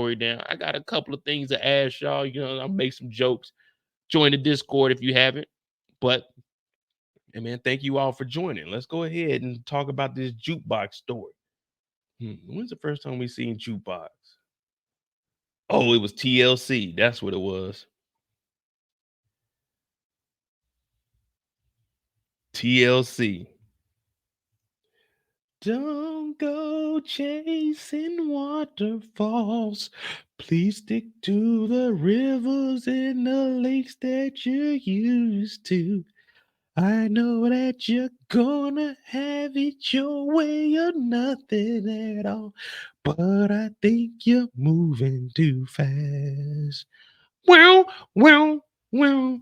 story down. I got a couple of things to ask y'all. You know, I'll make some jokes. Join the Discord if you haven't. But, hey man, thank you all for joining. Let's go ahead and talk about this jukebox story. When's the first time we seen jukebox? Oh, it was TLC. That's what it was. TLC. Don't go chasing waterfalls. Please stick to the rivers and the lakes that you're used to. I know that you're gonna have it your way or nothing at all, but I think you're moving too fast. Well, well, well,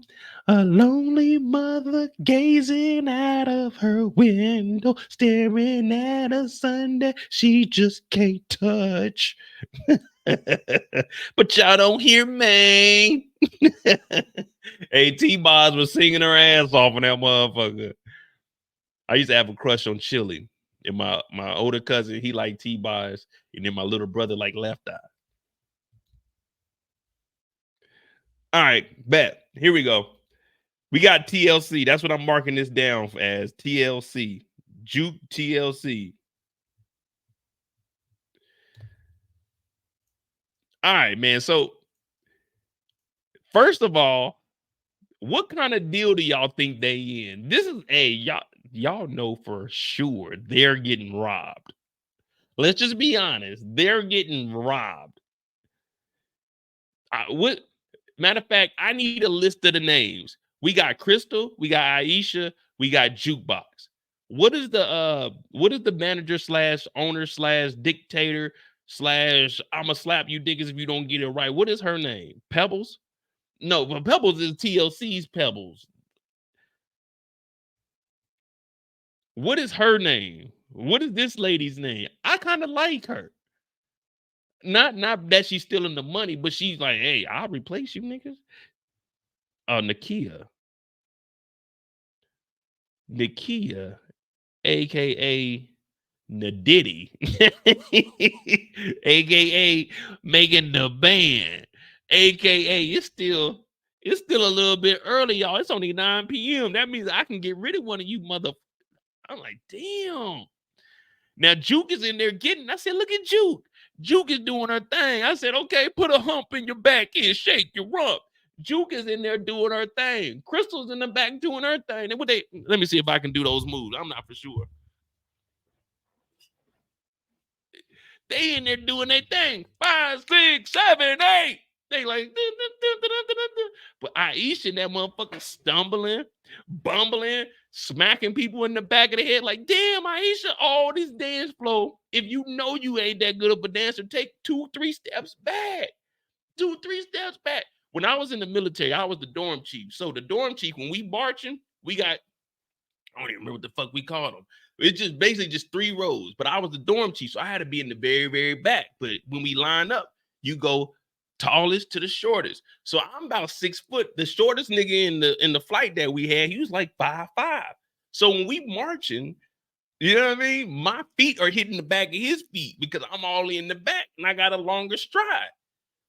a lonely mother gazing out of her window, staring at a sun that she just can't touch. But y'all don't hear me. Hey, T-Boz was singing her ass off on that motherfucker. I used to have a crush on Chili. And my older cousin, he liked T-Boz. And then my little brother liked Left Eye. All right, bet. Here we go. We got TLC. That's what I'm marking this down as. TLC. Juke TLC. All right, man. So, first of all, what kind of deal do y'all think they in? This is y'all know for sure they're getting robbed. Let's just be honest. They're getting robbed. Matter of fact, I need a list of the names. We got Crystal, we got Iesha, we got Jukebox. What is the manager / owner / dictator / I'ma slap you niggas if you don't get it right? What is her name? Pebbles? No, but Pebbles is TLC's Pebbles. What is her name? What is this lady's name? I kind of like her. Not that she's stealing the money, but she's like, hey, I'll replace you niggas. Nakia, aka Nadiddy, aka making the band, aka it's still a little bit early, y'all. It's only 9 p.m. That means I can get rid of one of you mother. I'm like, damn. Now Juke is in there getting. I said, look at Juke. Juke is doing her thing. I said, okay, put a hump in your back and shake your rump. Juke is in there doing her thing. Crystal's in the back doing her thing. And let me see if I can do those moves. I'm not for sure. They in there doing their thing. 5, 6, 7, 8. They like, but Aisha and that motherfucker stumbling, bumbling, smacking people in the back of the head. Like, damn, Aisha, all this dance flow. If you know you ain't that good of a dancer, take 2-3 steps back. 2-3 steps back. When I was in the military, I was the dorm chief. So the dorm chief, when we marching, we got, I don't even remember what the fuck we called them. It's just basically just 3 rows. But I was the dorm chief, so I had to be in the very, very back. But when we line up, you go tallest to the shortest. So I'm about 6 foot. The shortest nigga in the flight that we had, he was like 5'5". So when we marching, you know what I mean? My feet are hitting the back of his feet because I'm all in the back and I got a longer stride.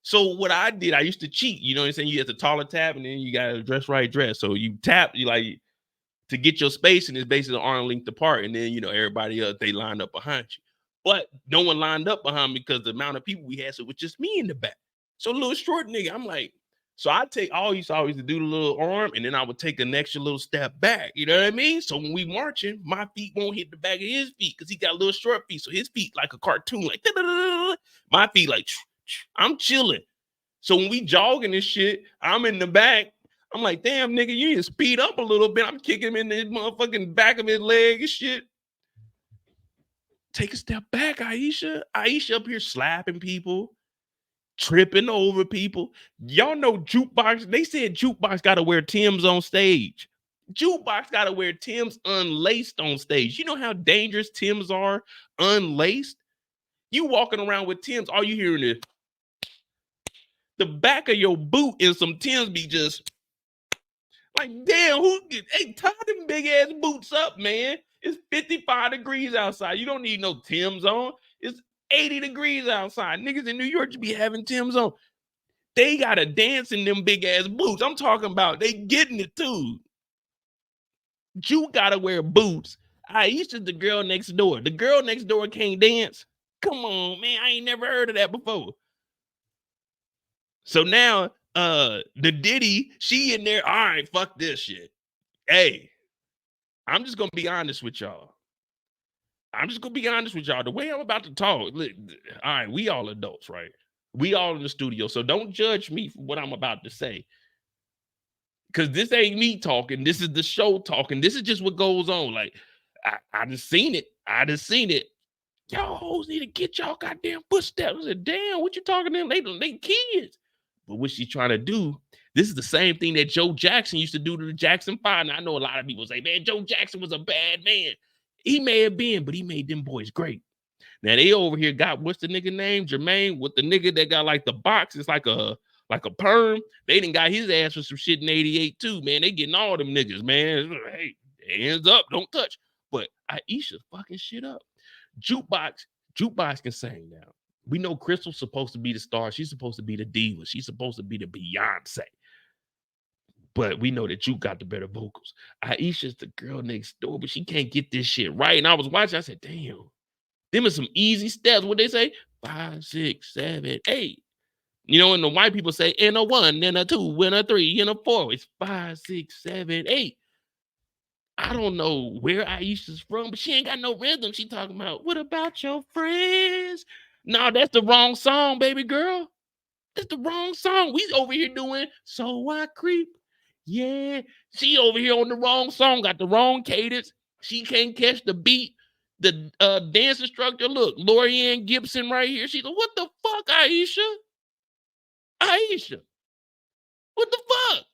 So what I did, I used to cheat. You know what I'm saying? You have to taller tap and then you got to dress right dress. So you tap, you like to get your space, and it's basically an arm length apart. And then, you know, everybody else, they lined up behind you. But no one lined up behind me because the amount of people we had, so it was just me in the back. So a little short nigga, I'm like, so I take always to do the little arm, and then I would take an extra little step back. You know what I mean? So when we marching, my feet won't hit the back of his feet because he got a little short feet. So his feet like a cartoon, like my feet like I'm chilling. So when we jogging this shit, I'm in the back. I'm like, damn, nigga, you need to speed up a little bit. I'm kicking him in the motherfucking back of his leg and shit. Take a step back, Iesha. Iesha up here slapping people, tripping over people. Y'all know Jukebox. They said Jukebox got to wear Tim's on stage. Jukebox got to wear Tim's unlaced on stage. You know how dangerous Tim's are unlaced? You walking around with Tim's, all you hearing is the back of your boot and some Tim's be just like, damn, hey, tie them big ass boots up, man. It's 55 degrees outside. You don't need no Tim's on. 80 degrees outside. Niggas in New York just be having Tim's on. They gotta dance in them big ass boots. I'm talking about they getting it too. You gotta wear boots. Aisha's the girl next door. The girl next door can't dance. Come on, man. I ain't never heard of that before. So now the Diddy, she in there. All right, fuck this shit. Hey, I'm just gonna be honest with y'all. The way I'm about to talk, look, all right, we all adults, right? We all in the studio. So don't judge me for what I'm about to say. Cause this ain't me talking. This is the show talking. This is just what goes on. Like, I just seen it. Y'all hoes need to get y'all goddamn footsteps. I said, damn, what you talking to them? They kids. But what she's trying to do, this is the same thing that Joe Jackson used to do to the Jackson 5. Now, I know a lot of people say, man, Joe Jackson was a bad man. He may have been, but he made them boys great. Now they over here got, what's the nigga name? Jermaine, with the nigga that got like the box. It's like a perm. They done got his ass for some shit in 88 too, man. They getting all them niggas, man. Hey, hands up, don't touch. But Aisha fucking shit up. Jukebox can sing now. We know Crystal's supposed to be the star. She's supposed to be the diva. She's supposed to be the Beyonce. But we know that Juke got the better vocals. Aisha's the girl next door, but she can't get this shit right. And I was watching, I said, damn, them are some easy steps. What they say? 5, 6, 7, 8. You know, and the white people say, and a 1, and a 2, and a 3, and a 4. It's 5, 6, 7, 8. I don't know where Aisha's from, but she ain't got no rhythm. She talking about, what about your friends? No, that's the wrong song, baby girl. That's the wrong song. We over here doing So I Creep. Yeah. She over here on the wrong song, got the wrong cadence. She can't catch the beat. The dance instructor, look, Lorianne Gibson right here. She's like, what the fuck, Aisha? Aisha. What the fuck?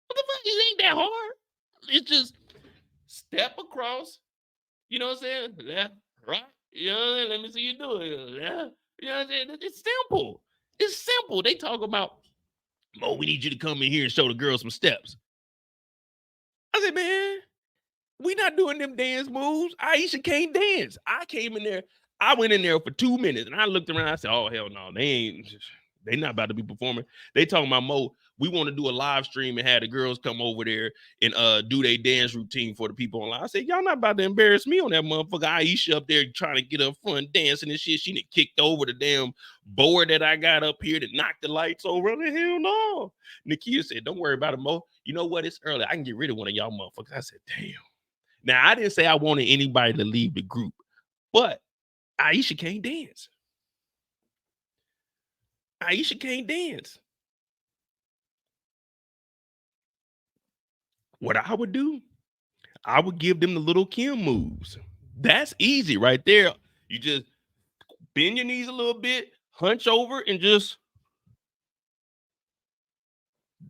What the fuck? It ain't that hard. It's just step across. You know what I'm saying? Left, right. You know what I'm saying? Let me see you do it. Left. You know what I'm saying? It's simple. It's simple. They talk about, oh, we need you to come in here and show the girls some steps. I said, man, we not doing them dance moves. Aisha can't dance. I came in there. I went in there for 2 minutes and I looked around. I said, oh, hell no. They not about to be performing. They talking about, Mo, we want to do a live stream and have the girls come over there and do their dance routine for the people online. I said, y'all not about to embarrass me on that motherfucker. Aisha up there trying to get her fun dancing and shit. She done kicked over the damn board that I got up here to knock the lights over. I said, hell no. Nakia said, don't worry about it, Mo. You know what? It's early. I can get rid of one of y'all motherfuckers. I said, damn. Now, I didn't say I wanted anybody to leave the group, but Aisha can't dance. Aisha can't dance. What I would do, I would give them the little Kim moves. That's easy right there. You just bend your knees a little bit, hunch over, and just,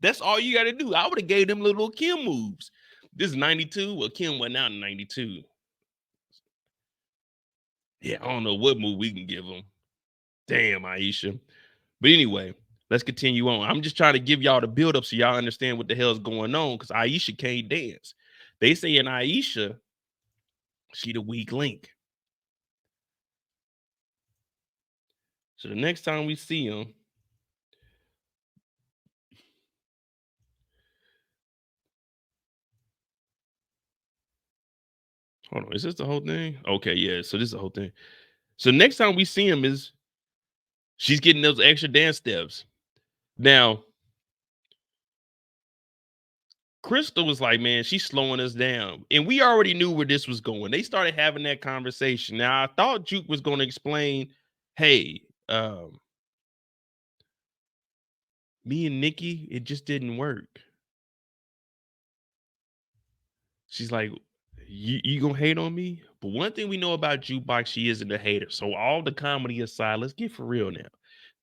that's all you got to do. I would have gave them little Kim moves. This is 92. Well, Kim went out in 92. Yeah, I don't know what move we can give them. Damn, Aisha. But anyway, let's continue on. I'm just trying to give y'all the build up so y'all understand what the hell's going on, because Aisha can't dance. They say in Aisha, she the weak link. So the next time we see him, hold on, is this the whole thing? Okay, yeah. So this is the whole thing. So next time we see him is she's getting those extra dance steps. Now, Crystal was like, man, she's slowing us down. And we already knew where this was going. They started having that conversation. Now, I thought Juke was going to explain, hey, me and Nikki, it just didn't work. She's like, you gonna hate on me? But one thing we know about Jukebox, she isn't a hater. So all the comedy aside, let's get for real now.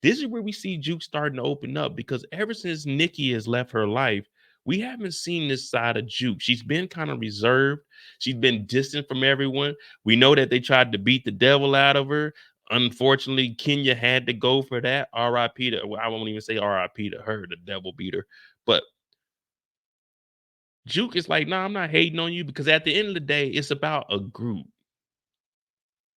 This is where we see Juke starting to open up, because ever since Nikki has left her life, we haven't seen this side of Juke. She's been kind of reserved. She's been distant from everyone. We know that they tried to beat the devil out of her. Unfortunately, Kenya had to go for that. R.I.P. to, well, I won't even say R.I.P. to her, the devil beater. But Juke is like, nah, I'm not hating on you, because at the end of the day, it's about a group.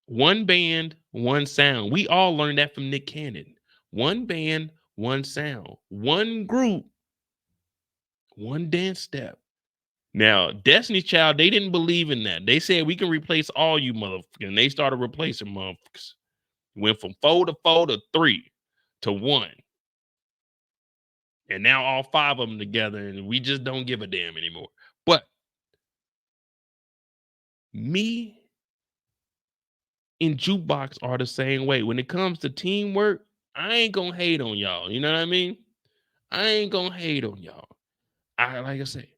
One band, one sound. We all learned that from Nick Cannon. One band, one sound. One group, one dance step. Now, Destiny's Child, they didn't believe in that. They said we can replace all you motherfuckers. And they started replacing motherfuckers. Went from 4 to 4 to 3 to 1. And now all 5 of them together, and we just don't give a damn anymore. But me and Jukebox are the same way. When it comes to teamwork, I ain't gonna hate on y'all. You know what I mean? I ain't gonna hate on y'all. Like I say,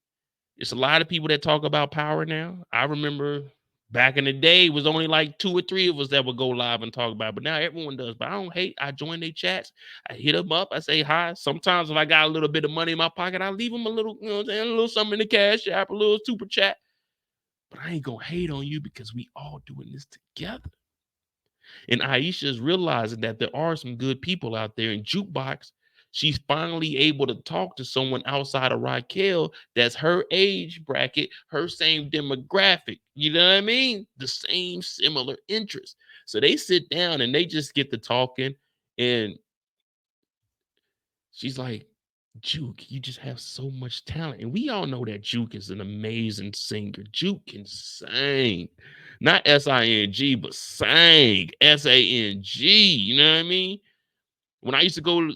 it's a lot of people that talk about power now. I remember back in the day, it was only like 2 or 3 of us that would go live and talk about it. But now everyone does. But I don't hate. I join their chats. I hit them up. I say hi. Sometimes if I got a little bit of money in my pocket, I leave them a little, you know what I'm saying, a little something in the cash app, a little super chat. But I ain't gonna hate on you because we all doing this together. And Iesha is realizing that there are some good people out there in Jukebox. She's finally able to talk to someone outside of Raquel that's her age bracket, her same demographic. You know what I mean? The same similar interests. So they sit down and they just get to talking. And she's like, Juke, you just have so much talent. And we all know that Juke is an amazing singer. Juke can sing. Not S-I-N-G, but sang. S-A-N-G. You know what I mean? When I used to go, well,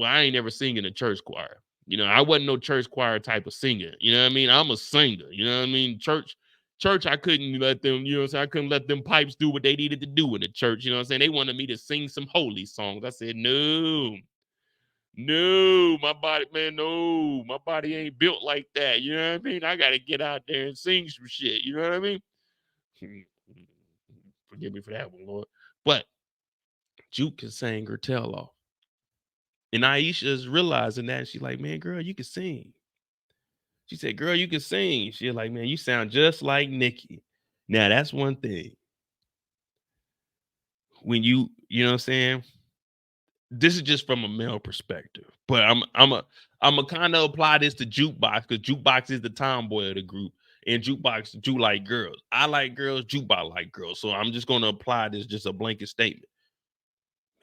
I ain't never sing in a church choir. You know, I wasn't no church choir type of singer. You know what I mean? I'm a singer. You know what I mean? Church, I couldn't let them, you know what I'm saying? I couldn't let them pipes do what they needed to do in the church. You know what I'm saying? They wanted me to sing some holy songs. I said, no, my body, man, no, my body ain't built like that. You know what I mean? I got to get out there and sing some shit. You know what I mean? Forgive me for that one, Lord. But Juke can sing her tail off. And Iesha is realizing that. She's like, man, girl, you can sing. She said, girl, you can sing. She's like, man, you sound just like Nikki. Now, that's one thing. When you know what I'm saying? This is just from a male perspective, but I'm a kind of apply this to Jukebox because Jukebox is the tomboy of the group, and Jukebox do like girls. I like girls, Jukebox like girls, so I'm just gonna apply this just a blanket statement.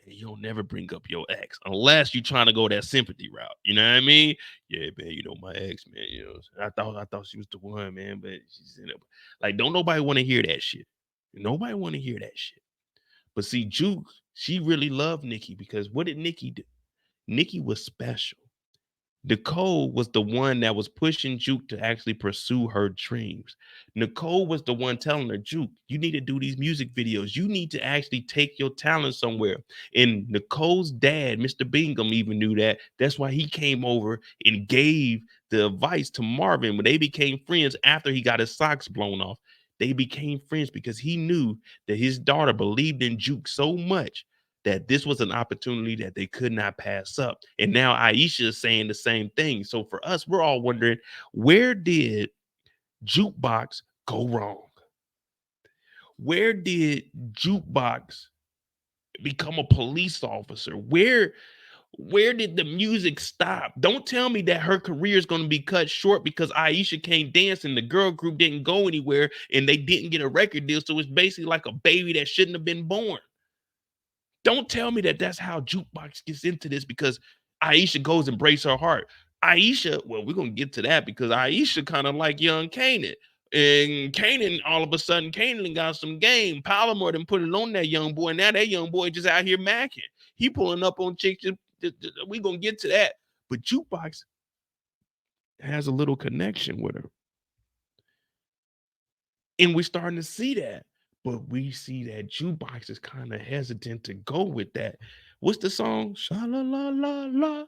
Man, you don't never bring up your ex unless you're trying to go that sympathy route. You know what I mean? Yeah, man, you know my ex, man. You know, I thought she was the one, man, but she's in it. Like, don't nobody want to hear that shit. Nobody want to hear that shit. But see, Juke, she really loved Nikki because what did Nikki do? Nikki was special. Nicole was the one that was pushing Juke to actually pursue her dreams. Nicole was the one telling her, Juke, you need to do these music videos. You need to actually take your talent somewhere. And Nicole's dad, Mr. Bingham, even knew that. That's why he came over and gave the advice to Marvin when they became friends after he got his socks blown off. They became friends because he knew that his daughter believed in Juke so much that this was an opportunity that they could not pass up. And now Iesha is saying the same thing. So for us, we're all wondering, where did Jukebox go wrong? Where did Jukebox become a police officer? Where did the music stop? Don't tell me that her career is going to be cut short because Iesha can't dance and the girl group didn't go anywhere and they didn't get a record deal. So it's basically like a baby that shouldn't have been born. Don't tell me that that's how Jukebox gets into this because Iesha goes and breaks her heart. Iesha, well, we're going to get to that because Iesha kind of like young Kanan. And Kanan, all of a sudden, Kanan got some game. Palomar done put it on that young boy. Now that young boy just out here macking. He pulling up on chicks. We're going to get to that. But Jukebox has a little connection with her. And we're starting to see that. But we see that Jukebox is kind of hesitant to go with that. What's the song? Sha-la-la-la-la.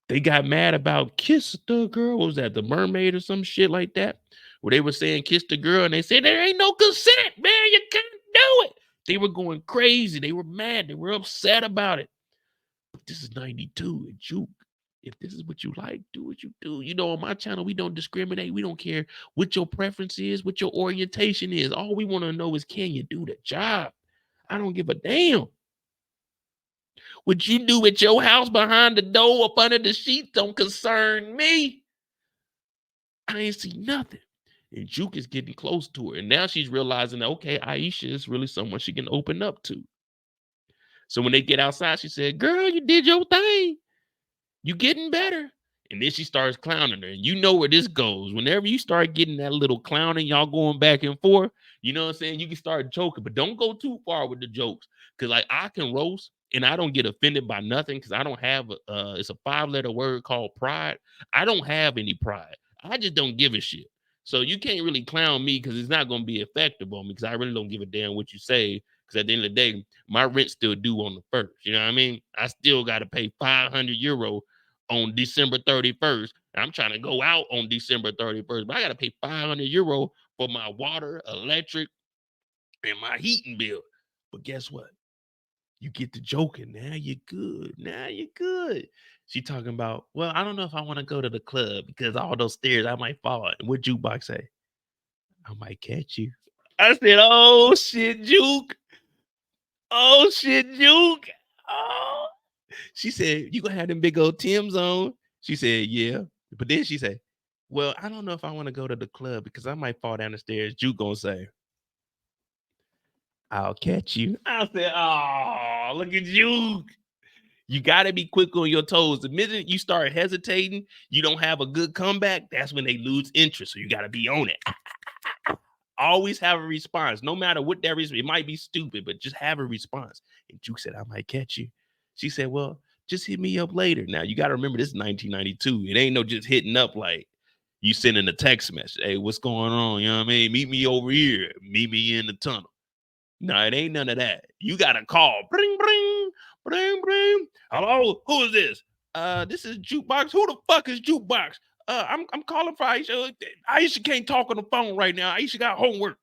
They got mad about Kiss the Girl. What was that? The Mermaid or some shit like that? Where they were saying Kiss the Girl and they said there ain't no consent, man. You can't do it. They were going crazy. They were mad. They were upset about it. But this is 92 and Juke. If this is what you like, do what you do. You know, on my channel, we don't discriminate. We don't care what your preference is, what your orientation is. All we want to know is, can you do the job? I don't give a damn. What you do at your house behind the door up under the sheets don't concern me. I ain't see nothing. And Juke is getting close to her. And now she's realizing that, okay, Aisha is really someone she can open up to. So when they get outside, she said, girl, you did your thing. You getting better. And then she starts clowning her. And you know where this goes. Whenever you start getting that little clowning, y'all going back and forth, you know what I'm saying? You can start joking, but don't go too far with the jokes. Because like I can roast and I don't get offended by nothing because I don't have it's a 5-letter word called pride. I don't have any pride. I just don't give a shit. So you can't really clown me because it's not going to be effective on me because I really don't give a damn what you say. Because at the end of the day, my rent still due on the first. You know what I mean? I still got to pay 500 euro on December 31st. I'm trying to go out on December 31st, but I got to pay 500 euro for my water, electric, and my heating bill. But guess what? You get the joking. Now you're good. Now you're good. She talking about, well, I don't know if I want to go to the club because all those stairs, I might fall. And what Jukebox say? I might catch you. I said, oh shit, Juke. Oh shit, Juke. Oh. She said, you gonna have them big old Tim's on? She said, yeah. But then she said, well, I don't know if I want to go to the club because I might fall down the stairs. Juke gonna say, I'll catch you. I said, oh, look at Juke. You got to be quick on your toes. The minute you start hesitating, you don't have a good comeback, that's when they lose interest. So you got to be on it. Always have a response, no matter what that is. It might be stupid, but just have a response. And Juke said, I might catch you. She said, well, just hit me up later. Now, you got to remember, this is 1992. It ain't no just hitting up like you sending a text message. Hey, what's going on? You know what I mean? Meet me over here. Meet me in the tunnel. No, it ain't none of that. You got to call. Bring, bring, bring, bring. Hello? Who is this? This is Jukebox. Who the fuck is Jukebox? I'm calling for Aisha. Aisha can't talk on the phone right now. Aisha got homework.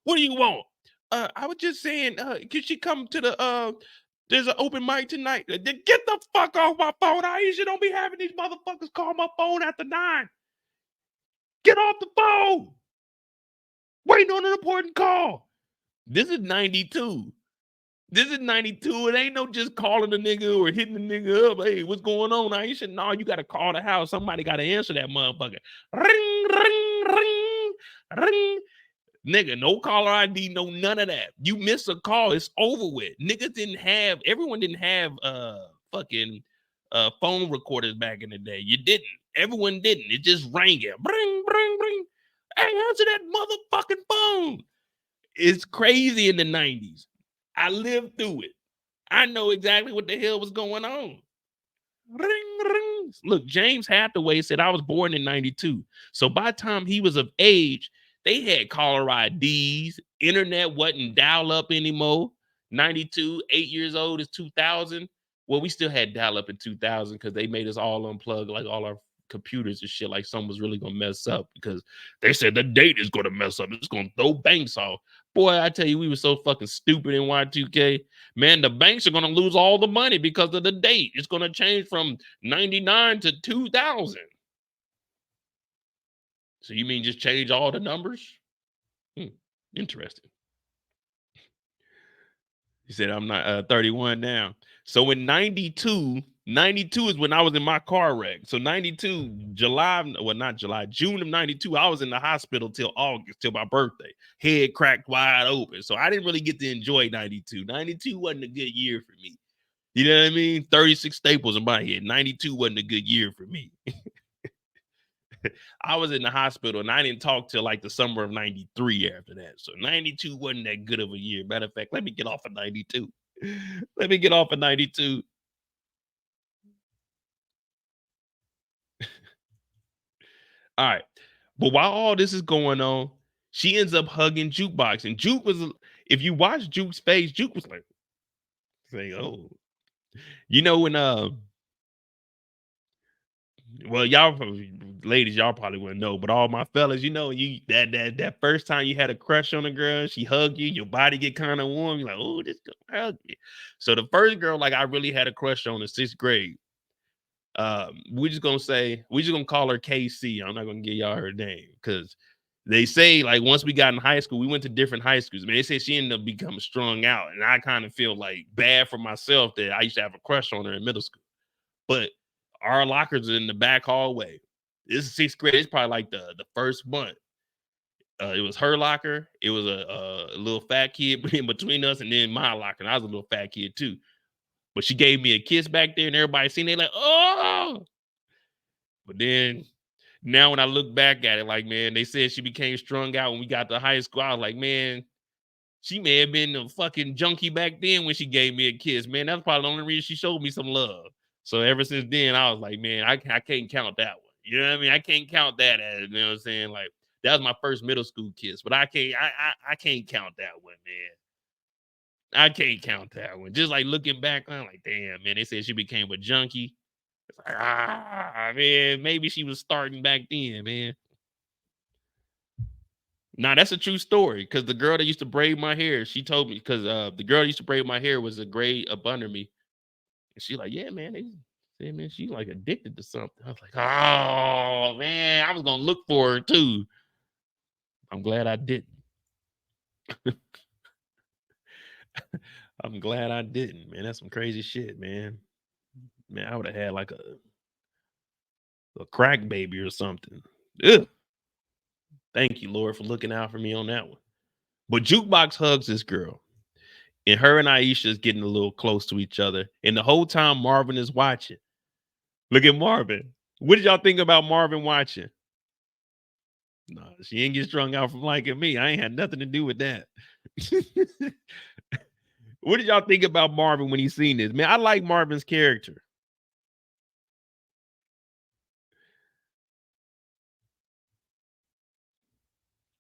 What do you want? I was just saying, can she come to the there's an open mic tonight. Then get the fuck off my phone. Aisha, don't be having these motherfuckers call my phone after 9. Get off the phone. Waiting on an important call. This is 92. This is 92. It ain't no just calling the nigga or hitting the nigga up. Hey, what's going on, Aisha? No, you got to call the house. Somebody got to answer that motherfucker. Ring, ring, ring, ring. Nigga, no caller ID, no none of that. You miss a call, it's over with. Niggas didn't have, everyone didn't have fucking phone recorders back in the day. You didn't. Everyone didn't. It just rang it. Bring, bring, bring. Hey, answer that motherfucking phone. It's crazy in the 90s. I lived through it. I know exactly what the hell was going on. Ring, ring. Look, James Hathaway said I was born in 92. So by the time he was of age, they had caller IDs. Internet wasn't dial up anymore. 92, 8 years old is 2000. Well, we still had dial up in 2000 because they made us all unplug like all our computers and shit, like something was really gonna mess up because they said the date is gonna mess up. It's gonna throw banks off. Boy, I tell you, we were so fucking stupid in Y2K. Man, the banks are gonna lose all the money because of the date. It's gonna change from 99 to 2000. So you mean just change all the numbers? Interesting. He said, I'm not 31 now. So in 92 is when I was in my car wreck. So 92, July, well, not July, June of 92, I was in the hospital till August, till my birthday. Head cracked wide open. So I didn't really get to enjoy 92. 92 wasn't a good year for me. You know what I mean? 36 staples in my head. 92 wasn't a good year for me. I was in the hospital and I didn't talk till like the summer of 93 after that. So 92 wasn't that good of a year. Matter of fact, let me get off of 92. Let me get off of 92. All right. But while all this is going on, she ends up hugging Jukebox. And Juke was, if you watch Juke's face, Juke was like, saying, oh, you know, when well, y'all ladies, y'all probably wouldn't know, but all my fellas, you know, you that first time you had a crush on a girl, she hugged you, your body get kind of warm. You're like, oh, this girl hug you. So the first girl, like I really had a crush on in 6th grade. We're just gonna call her KC. I'm not gonna give y'all her name because they say like once we got in high school, we went to different high schools. Man, they say she ended up becoming strung out, and I kind of feel like bad for myself that I used to have a crush on her in middle school. But our lockers are in the back hallway. This is 6th grade. It's probably like the first month. it was her locker. It was a little fat kid in between us, and then my locker. And I was a little fat kid too. But she gave me a kiss back there, and everybody seen it like, oh. But then now when I look back at it, like, man, they said she became strung out when we got to high school. I was like, man, she may have been a fucking junkie back then when she gave me a kiss, man. That's probably the only reason she showed me some love. So ever since then, I was like, man, I can't count that one. You know what I mean? I can't count that as, you know what I'm saying? Like, that was my first middle school kiss, but I can't count that one, man. I can't count that one. Just like looking back, I'm like, damn, man, they said she became a junkie. It's like, man, maybe she was starting back then, man. Nah, that's a true story. Cause the girl that used to braid my hair, she told me, because the girl that used to braid my hair was a grade up under me. And she like, yeah, man, they said, man, she like addicted to something. I was like, oh man, I was gonna look for her too. I'm glad I didn't. I'm glad I didn't, man. That's some crazy shit, man. Man, I would have had like a crack baby or something. Ugh. Thank you, Lord, for looking out for me on that one. But Jukebox hugs this girl, and her and Iesha is getting a little close to each other. And the whole time Marvin is watching. Look at Marvin. What did y'all think about Marvin watching? No, she ain't get strung out from liking me. I ain't had nothing to do with that. What did y'all think about Marvin when he seen this? Man, I like Marvin's character.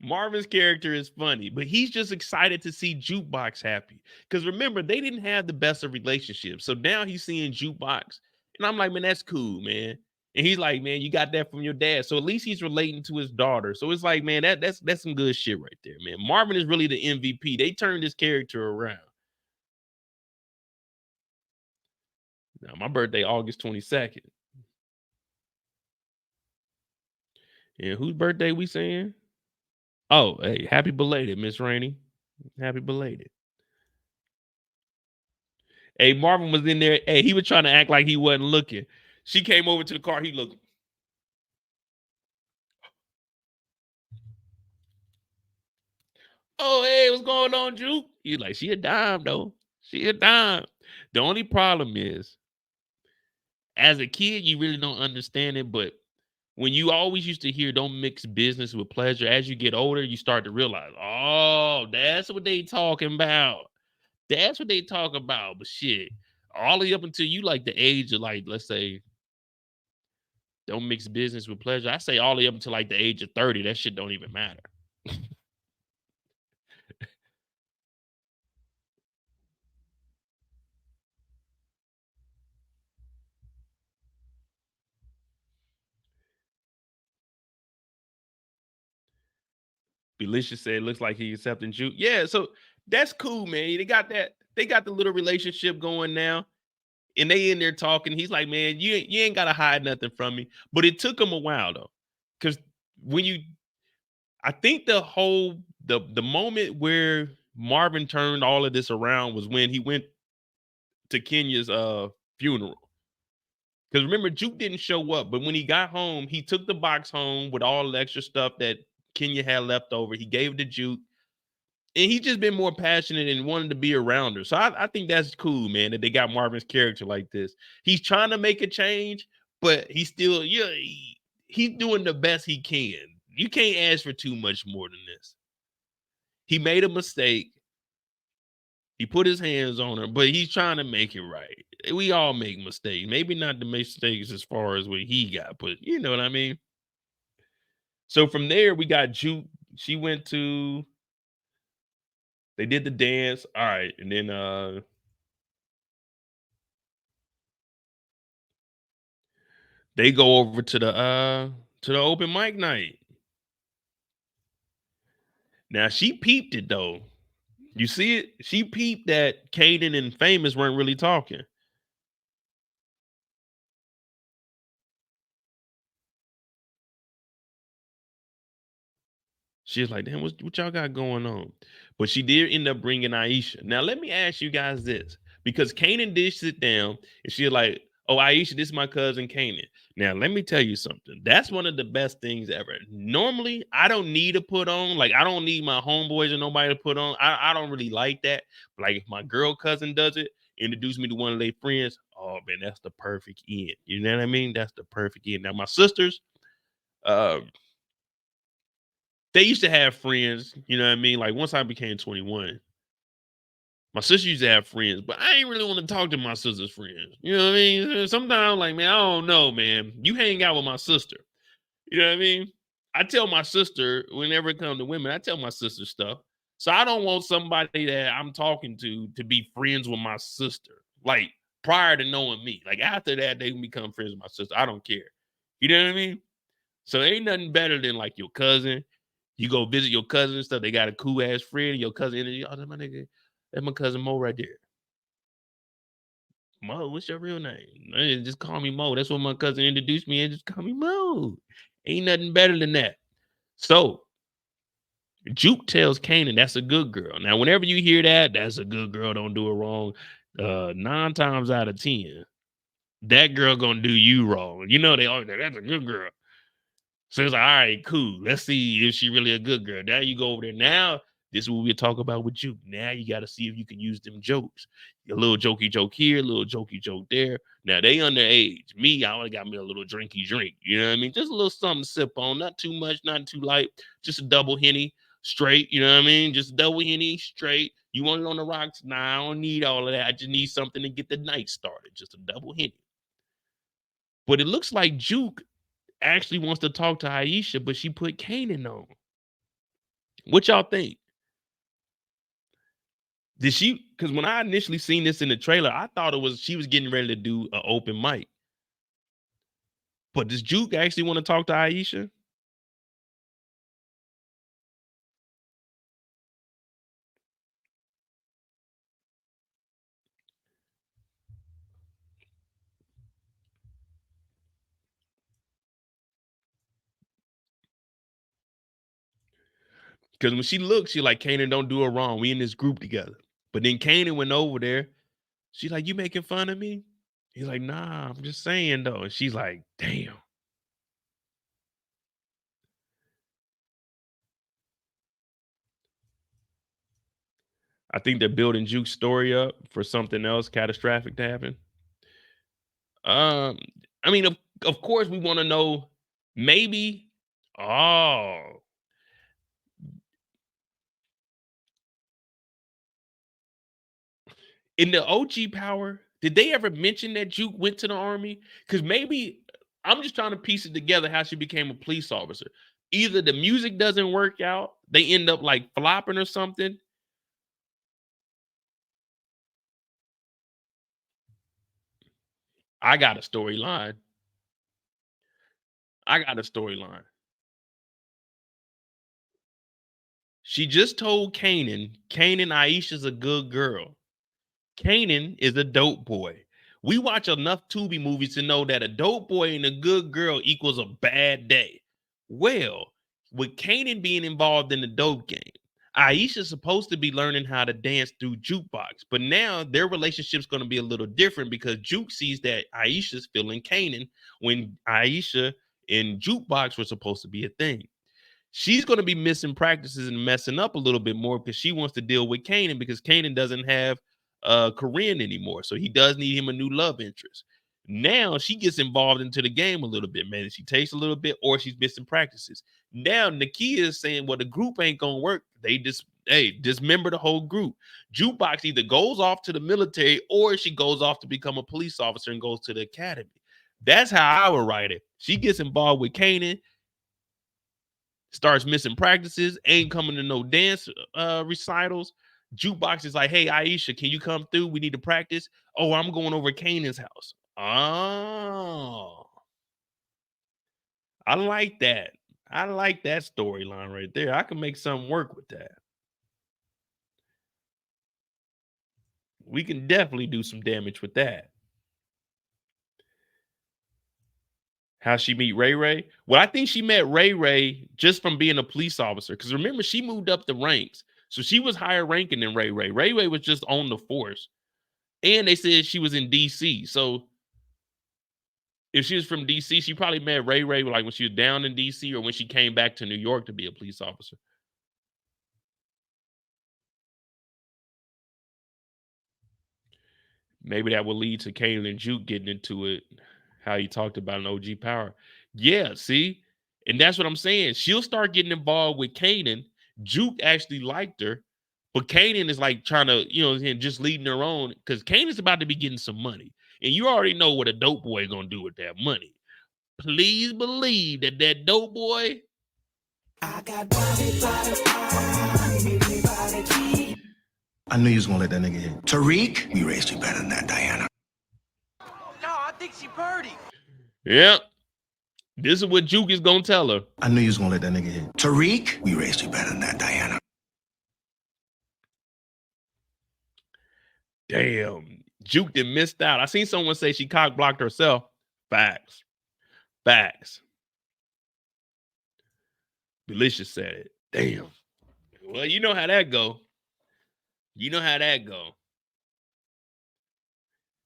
Marvin's character is funny, but he's just excited to see Jukebox happy. Because remember, they didn't have the best of relationships. So now he's seeing Jukebox. And I'm like, man, that's cool, man. And he's like, man, you got that from your dad. So at least he's relating to his daughter. So it's like, man, that's some good shit right there, man. Marvin is really the MVP. They turned his character around. Now, my birthday, August 22nd. And whose birthday we saying? Oh, hey, happy belated, Miss Rainey. Happy belated. Hey, Marvin was in there. Hey, he was trying to act like he wasn't looking. She came over to the car. He looked. Oh, hey, what's going on, Juke? He's like, she a dime, though. She a dime. The only problem is, as a kid, you really don't understand it. But when you always used to hear, don't mix business with pleasure, as you get older, you start to realize, oh, that's what they talking about. That's what they talk about. But shit, all the way up until you like the age of, like, let's say, don't mix business with pleasure. I say all the way up until like the age of 30, that shit don't even matter. Felicia said, looks like he accepting Juke. Yeah, so that's cool, man. They got the little relationship going now. And they in there talking. He's like, man, you ain't gotta hide nothing from me. But it took him a while though. Because when you I think the moment where Marvin turned all of this around was when he went to Kenya's funeral. Because remember, Juke didn't show up, but when he got home, he took the box home with all the extra stuff that Kenya had left over. He gave it to Juke, and he just been more passionate and wanted to be around her. So I think that's cool, man, that they got Marvin's character like this. He's trying to make a change, but he's still, yeah, he's doing the best he can. You can't ask for too much more than this. He made a mistake. He put his hands on her, but he's trying to make it right. We all make mistakes. Maybe not the mistakes as far as what he got, but you know what I mean? So from there, we got Juke. She went to, they did the dance. All right. And then they go over to the open mic night. Now she peeped it though. You see it? She peeped that Kanan and Famous weren't really talking. She was like, damn, what y'all got going on? But she did end up bringing Aisha. Now, let me ask you guys this, because Kanan did sit down and she was like, Oh, Aisha, this is my cousin Kanan. Now, let me tell you something. That's one of the best things ever. Normally, I don't need to put on, like, I don't need my homeboys or nobody to put on. I don't really like that. But like, if my girl cousin does it, introduce me to one of their friends, oh man, that's the perfect end. You know what I mean? That's the perfect end. Now, my sisters, uh, they used to have friends, you know what I mean? Like, once I became 21, my sister used to have friends, but I ain't really want to talk to my sister's friends. You know what I mean? Sometimes, like, man, I don't know, man. You hang out with my sister. You know what I mean? I tell my sister whenever it comes to women, I tell my sister stuff. So I don't want somebody that I'm talking to be friends with my sister. Like prior to knowing me. Like after that, they can become friends with my sister. I don't care. You know what I mean? So ain't nothing better than like your cousin. You go visit your cousin and stuff. They got a cool ass friend. Your cousin, oh, that's my nigga. That's my cousin Mo right there. Mo, what's your real name? Just call me Mo. That's what my cousin introduced me and just call me Mo. Ain't nothing better than that. So Juke tells Kanan that's a good girl. Now, whenever you hear that, that's a good girl, don't do it wrong. 9 times out of 10, that girl gonna do you wrong. You know they always that's a good girl. So it's like, all right, cool. Let's see if she really a good girl. Now you go over there. Now, this is what we talk about with you. Now you got to see if you can use them jokes. A little jokey joke here, a little jokey joke there. Now they underage. Me, I only got me a little drinky drink. You know what I mean? Just a little something to sip on. Not too much, not too light. Just a double Henny straight. You know what I mean? Just double Henny straight. You want it on the rocks? Nah, I don't need all of that. I just need something to get the night started. Just a double Henny. But it looks like Juke actually wants to talk to Aisha, but she put Kanan on. What y'all think? Did she? Because when I initially seen this in the trailer, I thought it was she was getting ready to do an open mic. But does Juke actually want to talk to Aisha? Because when she looked, she like, Kanan, don't do her wrong. We in this group together. But then Kanan went over there. She's like, you making fun of me? He's like, nah, I'm just saying though. And she's like, damn. I think they're building Juke's story up for something else catastrophic to happen. Um, I mean, of course, we want to know maybe. Oh, in the OG Power, did they ever mention that Juke went to the army? Because maybe I'm just trying to piece it together how she became a police officer. Either the music doesn't work out, they end up like flopping or something. I got a storyline. I got a storyline. She just told Kanan Aisha's a good girl. Kanan is a dope boy. We watch enough Tubi movies to know that a dope boy and a good girl equals a bad day. Well, with Kanan being involved in the dope game, Aisha's supposed to be learning how to dance through Jukebox, but now their relationship's going to be a little different because Juke sees that Aisha's feeling Kanan when Aisha and Jukebox were supposed to be a thing. She's going to be missing practices and messing up a little bit more because she wants to deal with Kanan because Kanan doesn't have Corinne anymore. So he does need him a new love interest. Now she gets involved into the game a little bit, man. She takes a little bit or she's missing practices. Now Nakia is saying, well, the group ain't going to work. They just, hey, dismember the whole group. Jukebox either goes off to the military or she goes off to become a police officer and goes to the academy. That's how I would write it. She gets involved with Kanan, starts missing practices, ain't coming to no dance recitals. Jukebox is like, hey, Aisha, can you come through? We need to practice. Oh, I'm going over Kanan's house. Oh, I like that. I like that storyline right there. I can make something work with that. We can definitely do some damage with that. How she meet Ray Ray? Well, I think she met Ray Ray just from being a police officer. Because remember, she moved up the ranks. So she was higher ranking than Ray Ray. Ray Ray was just on the force. And they said she was in DC. So if she was from DC, she probably met Ray Ray like when she was down in DC or when she came back to New York to be a police officer. Maybe that will lead to Kanan and Juke getting into it. How he talked about an OG power. Yeah, see? And that's what I'm saying. She'll start getting involved with Kanan. Juke actually liked her, but Kanan is like trying to, just leading her on because Kanan's about to be getting some money. And you already know what a dope boy gonna do with that money. Please believe that that dope boy. I knew you was gonna let that nigga hit. Tariq, we raised you better than that, Diana. No, I think she birdie. Yep. This is what Juke is gonna tell her. I knew you was gonna let that nigga hit. Tariq, we raised you better than that, Diana. Damn. Juke done missed out. I seen someone say she cock blocked herself. Facts. Facts. Delicious said it. Damn. Well, you know how that go. You know how that go.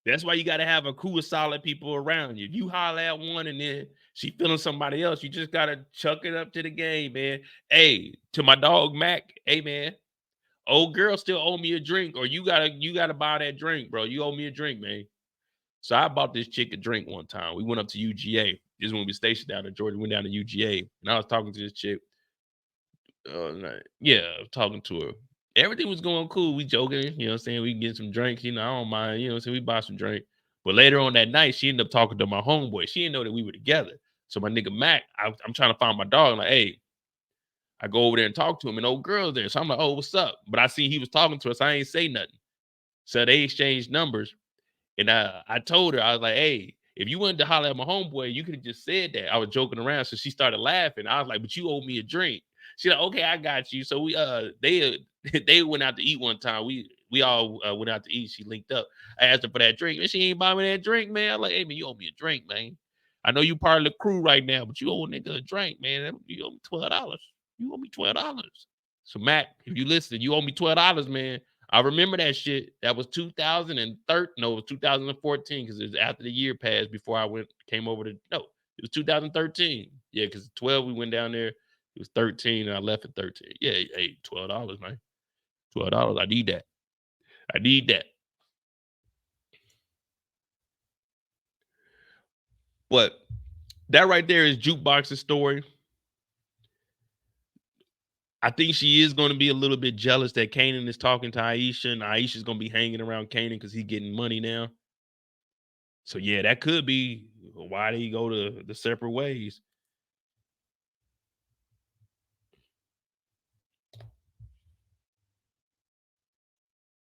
That's why you got to have a crew of solid people around you. If you holler at one and then she feeling somebody else, you just got to chuck it up to the game, man. Hey, to my dog Mac, hey, man, old girl still owe me a drink, or you gotta buy that drink, bro. You owe me a drink, man. So I bought this chick a drink one time. We went up to UGA. Just when we stationed down in Georgia, we went down to UGA, and I was talking to this chick. Talking to her. Everything was going cool. We joking, you know what I'm saying? We get some drinks, I don't mind, you know what I'm saying? We bought some drink. But later on that night, she ended up talking to my homeboy. She didn't know that we were together. So my nigga Mac, I'm trying to find my dog. I'm like, hey, I go over there and talk to him, and old girl's there. So I'm like, oh, what's up? But I see he was talking to us. I ain't say nothing. So they exchanged numbers. And I told her, I was like, hey, if you wanted to holler at my homeboy, you could have just said that. I was joking around. So she started laughing. I was like, but you owe me a drink. She's like, okay, I got you. So we they went out to eat one time. We all went out to eat. She linked up. I asked her for that drink, and she ain't buy me that drink, man. I'm like, hey man, you owe me a drink, man. I know you part of the crew right now, but you owe a nigga a drink, man. You owe me $12. You owe me $12. So Mac, if you listen, you owe me $12, man. I remember that shit. That was 2013. No, it was 2014 because it was after the year passed before I came over to. No, it was 2013. Yeah, because 12 we went down there. It was 13 and I left at 13. Yeah, hey, $12, man. $12. I need that. I need that. But that right there is Jukebox's story. I think she is going to be a little bit jealous that Kanan is talking to Iesha, and Aisha's going to be hanging around Kanan because he's getting money now. So yeah, that could be why they go to the separate ways.